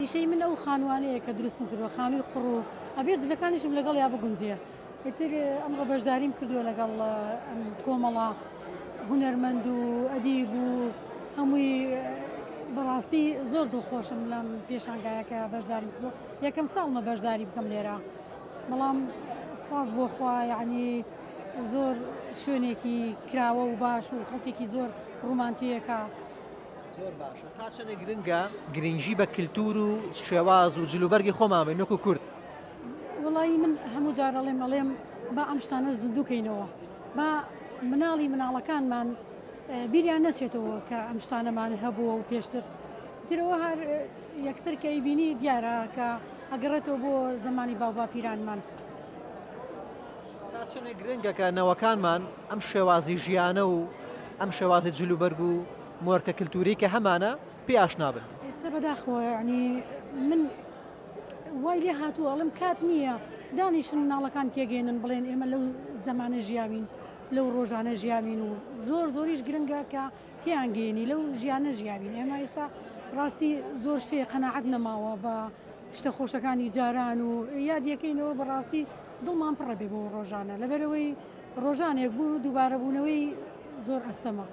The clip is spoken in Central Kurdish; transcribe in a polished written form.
هەمیشەی من ئەو خانوانەیە کە دروستم کردووە خانووی قڕ و ئەبێ جلەکانیشم لەگەڵ یا بگونجێ ئیتر ئەمڕۆ بەشداریم کردووە لەگەڵ ئەم کۆمەڵە هونەرمەند و ئەدیب و هەمووی بەڕاستی زۆر دڵخۆشم لەم پێشانگایەکە بەشداریم کردووە یەکەم ساڵمە بەشداری بکەم لێرە بەڵام سپاس بۆ خوا یعنی زۆر شوێنێکی کراوە و باش و خەڵکێکی زۆر ڕومانتیەکە زۆر باشە تا چەندە گرنگە گرنگژی بە کللتور و شێواز و جلوبەرگی خۆمان بێ نەکو کورد وڵی من هەموو جارەڵێم با ئەم شتانە زندووکەینەوە با مناڵی مناڵەکانمان بیریان نەچێتەوە کە ئەم شتانەمان هەبووە و پێشتر ترەوە هەر یەکسەر کە ئەیبینی دیارە کە ئەگەڕێتەوە بۆ زمانی باوبا پیرانمان تا چەندە گرنگە کە نەوەکانمان ئەم شێوازی ژیانە و ئەم شێوازی جلوبەرگ و مۆرکە کللتوری کە هەمانە پێ ئاشنا بن ئێستا بەداخەوە ینی من وای لێ هاتووە ئەڵم کات نییە دانیشن مناڵەکان تێگەێنن بڵێن ئێمە لەو زمانە ژیاوین لەو ڕۆژانە ژیاوین و زۆریش گرنگە کە تیانگەێنی لەو ژیانە ژیاوین ئێمە ئێستا ڕاستی زۆر شتێ قەناعەت نەماوە بە شتە خۆشەکانی جاران و یادیەکەینەوە بەڕاستی دڵمان پڕە بێ بۆ ڕۆژانە لەبەرەوەی ڕۆژانێک بوو دووبارە بوونەوەی زۆر ئەستەمە